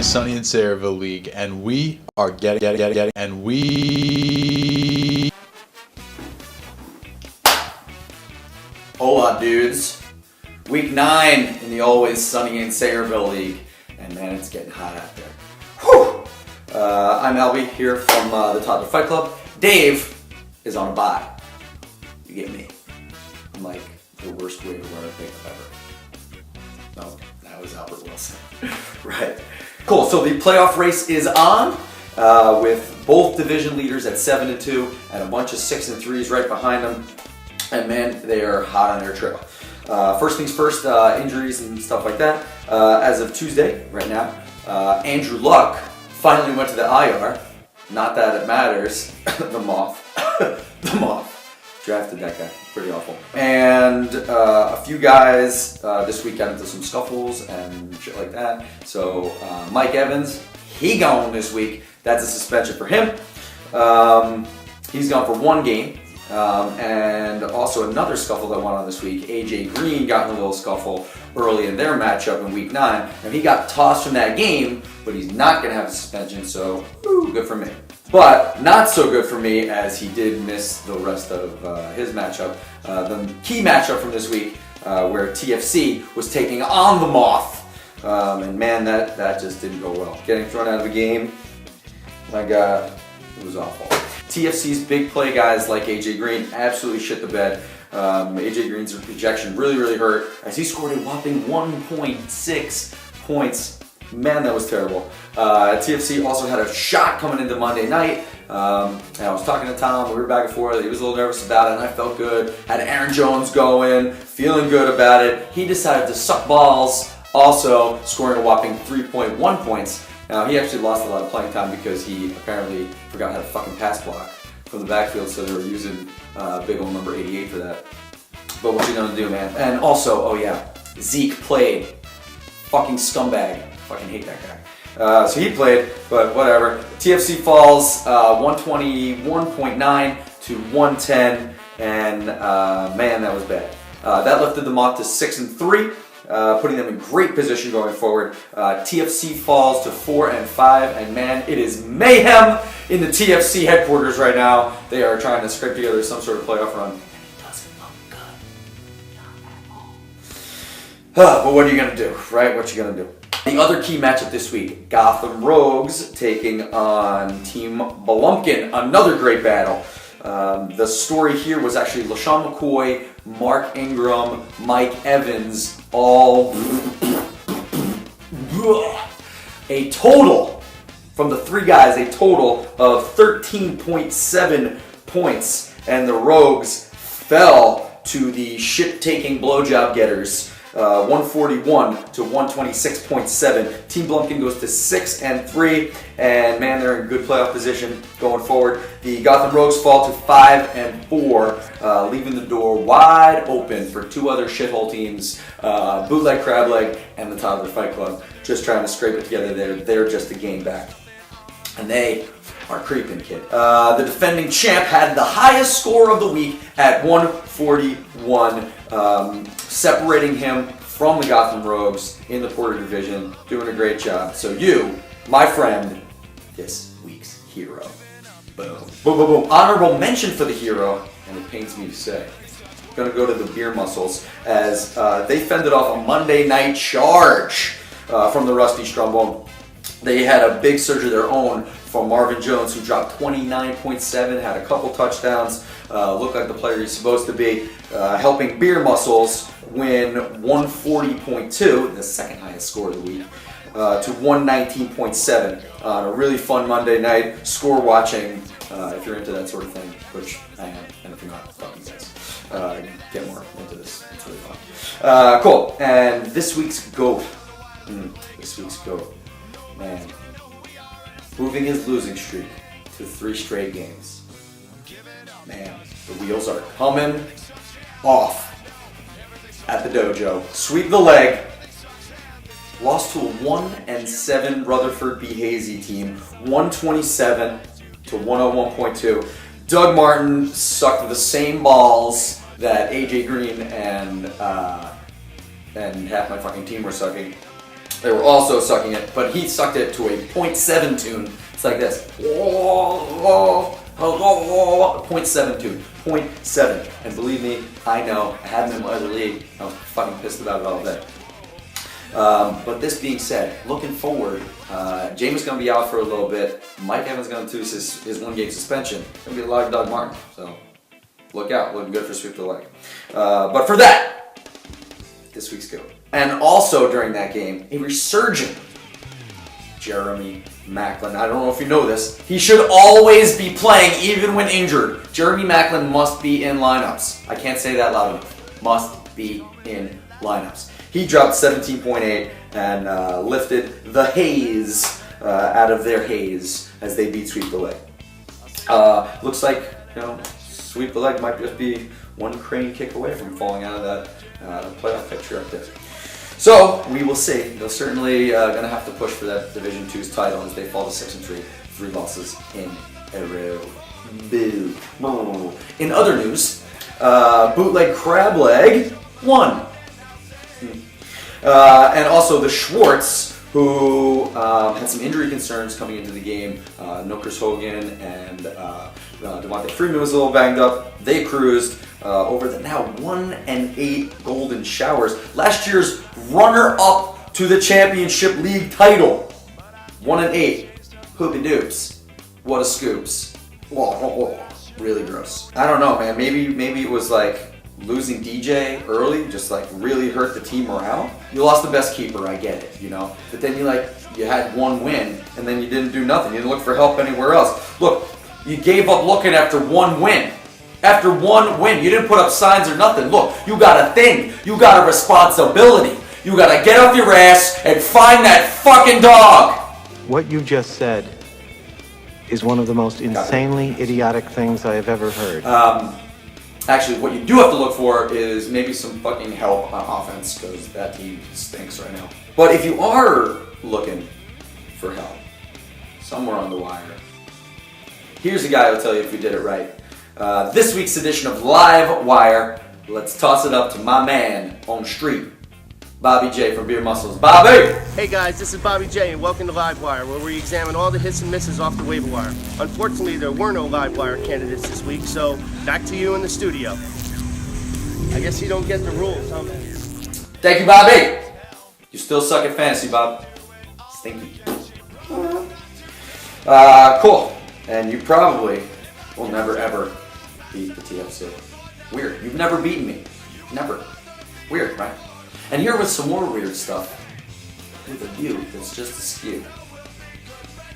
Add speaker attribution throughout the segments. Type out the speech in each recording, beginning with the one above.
Speaker 1: Always Sunny in Sayreville League, and we are getting, and we...
Speaker 2: Hola, dudes. Week 9 in the Always Sunny in Sayreville League, and man, it's getting hot out there. Whew! I'm Albie here from the Toddler Fight Club. Dave is on a bye. You get me? I'm like the worst way to wear a pickup ever. No, that was Albert Wilson. Right. Cool. So the playoff race is on with both division leaders at 7-2 and a bunch of 6-3s right behind them. And man, they are hot on their trail. First things first, injuries and stuff like that. As of Tuesday, right now, Andrew Luck finally went to the IR. Not that it matters. The Moth. The Moth. Drafted that guy. Pretty awful. And a few guys this week got into some scuffles and shit like that. So Mike Evans, he gone this week. That's a suspension for him. He's gone for 1 game. And also another scuffle that went on this week. AJ Green got in a little scuffle early in their matchup in week 9. And he got tossed from that game, but he's not going to have a suspension, so good for me. But not so good for me, as he did miss the rest of his matchup. The key matchup from this week, where TFC was taking on the Moth. And man, that just didn't go well. Getting thrown out of the game, my God, it was awful. TFC's big play guys like AJ Green absolutely shit the bed. AJ Green's projection really hurt, as he scored a whopping 1.6 points. Man, that was terrible. TFC also had a shot coming into Monday night. And I was talking to Tom, we were back and forth. He was a little nervous about it, and I felt good. Had Aaron Jones going, feeling good about it. He decided to suck balls, also scoring a whopping 3.1 points. Now, he actually lost a lot of playing time because he apparently forgot how to fucking pass block from the backfield, so they were using big old number 88 for that. But what you gonna do, man? And also, oh yeah, Zeke played. Fucking scumbag. Fucking hate that guy. So he played, but whatever. TFC falls 121.9 to 110, and man, that was bad. That lifted them off to 6-3. Putting them in great position going forward. TFC falls to 4-5, and man, it is mayhem in the TFC headquarters right now. They are trying to scrape together some sort of playoff run. It doesn't look good. Not at all. But what are you going to do, right? What you going to do? The other key matchup this week, Gotham Rogues taking on Team Blumpkin. Another great battle. The story here was actually LaShawn McCoy, Mark Ingram, Mike Evans, all a total, from the 3 guys, a total of 13.7 points. And the Rogues fell to the shit-taking blowjob getters. 141 to 126.7. Team Blumpkin goes to 6-3, and man, they're in good playoff position going forward. The Gotham Rogues fall to 5-4, leaving the door wide open for 2 other shithole teams, Bootleg Crableg and the Toddler Fight Club, just trying to scrape it together. They're just a game back, and they are creeping, kid. The defending champ had the highest score of the week at 141. Separating him from the Gotham Rogues in the Porter Division, doing a great job. So you, my friend, this week's hero. Boom. Boom, boom, boom. Honorable mention for the hero, and it pains me to say, I'm going to go to the Beer Muscles, as they fended off a Monday night charge from the Rusty Strumbone. They had a big surge of their own from Marvin Jones, who dropped 29.7, had a couple touchdowns, looked like the player he's supposed to be, helping Beer Muscles win 140.2, the second highest score of the week, to 119.7 on a really fun Monday night score watching, if you're into that sort of thing, which I am, and if you're not, fuck you guys. Get more into this, it's really fun. Cool, and this week's GOAT, man, moving his losing streak to 3 straight games. Man, the wheels are coming off at the dojo. Sweep the leg. Lost to a 1-7 Rutherford B. Hazy team, 127 to 101.2. Doug Martin sucked the same balls that AJ Green and half my fucking team were sucking. They were also sucking it, but he sucked it to a 0.7 tune. It's like this. 0.7 tune. 0.7. And believe me, I know. I had him in my other league. I was fucking pissed about it all day. But this being said, looking forward, James is going to be out for a little bit. Mike Evans is going to lose his 1-game suspension. It's going to be a lot of Doug Martin. So look out. Looking good for Sweep the Leg. But for that, this week's go. And also during that game, a resurgent Jeremy Maclin. I don't know if you know this. He should always be playing even when injured. Jeremy Maclin must be in lineups. I can't say that loud enough. Must be in lineups. He dropped 17.8 and lifted the Haze out of their haze as they beat Sweep the Leg. Looks like, Sweep the Leg might just be one crane kick away from falling out of that playoff picture up there. So we will see. They're certainly going to have to push for that Division 2's title as they fall to 6-3, 3 losses in a row. Boo. In other news, Bootleg Crab Leg won. And also the Schwartz, who had some injury concerns coming into the game. No Chris Hogan and Devontae Freeman was a little banged up. They cruised over the now 1-8 Golden Showers. Last year's runner-up to the Championship League title. 1-8. Poopy doops. What a scoops. Whoa. Really gross. I don't know, man. Maybe it was like losing DJ early just like really hurt the team morale. You lost the best keeper, I get it, But then you had one win and then you didn't do nothing. You didn't look for help anywhere else. Look, you gave up looking after one win. After one win, you didn't put up signs or nothing. Look, you got a thing. You got a responsibility. You got to get off your ass and find that fucking dog.
Speaker 3: What you just said is one of the most insanely idiotic things I have ever heard.
Speaker 2: Actually, what you do have to look for is maybe some fucking help on offense, because that team stinks right now. But if you are looking for help somewhere on the wire, here's a guy who'll tell you if we did it right. This week's edition of Live Wire, let's toss it up to my man on street, Bobby J from Beer Muscles. Bobby!
Speaker 4: Hey guys, this is Bobby J and welcome to Live Wire, where we examine all the hits and misses off the waiver wire. Unfortunately, there were no Live Wire candidates this week, so back to you in the studio. I guess you don't get the rules, huh, man?
Speaker 2: Thank you, Bobby! You still suck at fantasy, Bob. Stinky. Cool. And you probably will never ever beat the TFC. Weird. You've never beaten me. Never. Weird, right? And here with some more weird stuff, with a view that's just askew.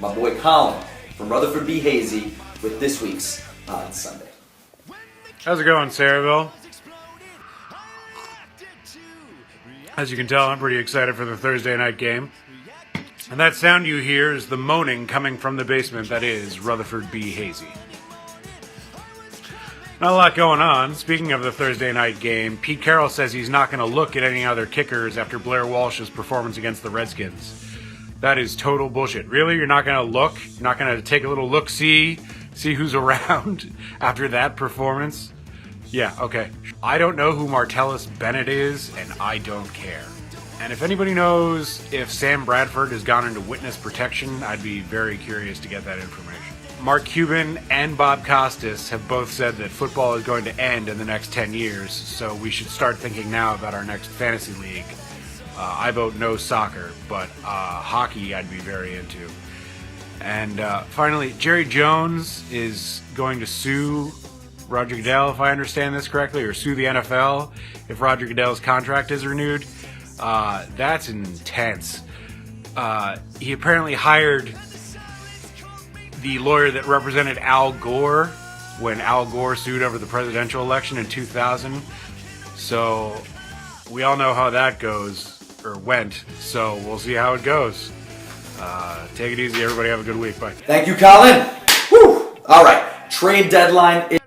Speaker 2: My boy Colin from Rutherford B. Hazy with this week's Odd Sunday.
Speaker 5: How's it going, Saraville? As you can tell, I'm pretty excited for the Thursday night game. And that sound you hear is the moaning coming from the basement that is Rutherford B. Hazy. Not a lot going on. Speaking of the Thursday night game, Pete Carroll says he's not going to look at any other kickers after Blair Walsh's performance against the Redskins. That is total bullshit. Really? You're not going to look? You're not going to take a little look-see? See who's around after that performance? Yeah, okay. I don't know who Martellus Bennett is, and I don't care. And if anybody knows if Sam Bradford has gone into witness protection, I'd be very curious to get that information. Mark Cuban and Bob Costas have both said that football is going to end in the next 10 years, so we should start thinking now about our next fantasy league. I vote no soccer, but hockey I'd be very into. And finally, Jerry Jones is going to sue Roger Goodell, if I understand this correctly, or sue the NFL if Roger Goodell's contract is renewed. That's intense. He apparently hired the lawyer that represented Al Gore when Al Gore sued over the presidential election in 2000. So we all know how that goes, or went, so we'll see how it goes. Take it easy, everybody. Have a good week. Bye.
Speaker 2: Thank you, Colin. Whew. All right, trade deadline is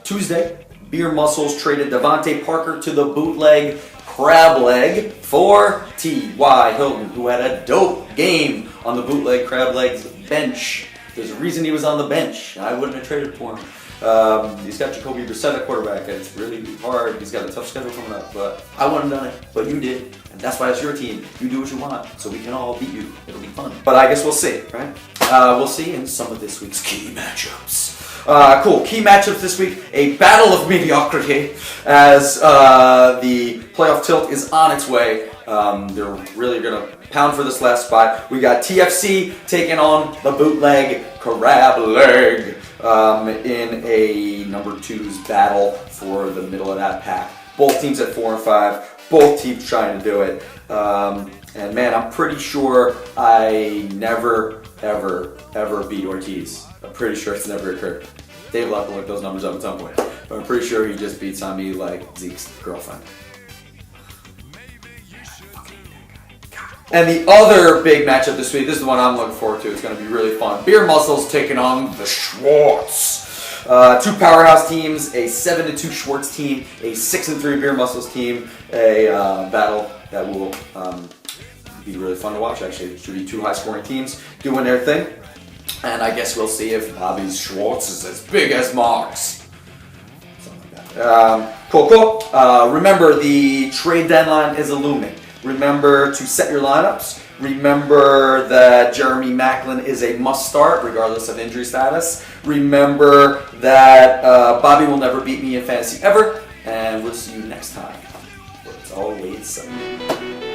Speaker 2: Tuesday. Beer Muscles traded Devontae Parker to the Bootleg Crab Leg for T.Y. Hilton, who had a dope game on the Bootleg Crab Leg's bench. There's a reason he was on the bench. I wouldn't have traded for him. He's got Jacoby Brissett at quarterback, and it's really hard. He's got a tough schedule coming up, but I wouldn't have done it, but you did. And that's why it's your team. You do what you want, so we can all beat you. It'll be fun. But I guess we'll see, right? We'll see in some of this week's key matchups. Cool. Key matchups this week. A battle of mediocrity as the playoff tilt is on its way. They're really going to pound for this last spot. We got TFC taking on the bootleg crab leg in a number 2's battle for the middle of that pack. Both teams at 4 and 5. Both teams trying to do it. And man, I'm pretty sure I never, ever beat Ortiz. I'm pretty sure it's never occurred. Dave will have to look those numbers up at some point. But I'm pretty sure he just beats on me like Zeke's girlfriend. And the other big matchup this week, this is the one I'm looking forward to. It's going to be really fun. Beer Muscles taking on the Schwartz. 2 powerhouse teams, a 7-2 Schwartz team, a 6-3 Beer Muscles team. A battle that will be really fun to watch, actually. It should be 2 high-scoring teams doing their thing. And I guess we'll see if Bobby's Schwartz is as big as Mark's. Something like that. Cool. Remember, the trade deadline is looming. Remember to set your lineups. Remember that Jeremy Macklin is a must start, regardless of injury status. Remember that Bobby will never beat me in fantasy ever. And we'll see you next time. Where it's always sunny.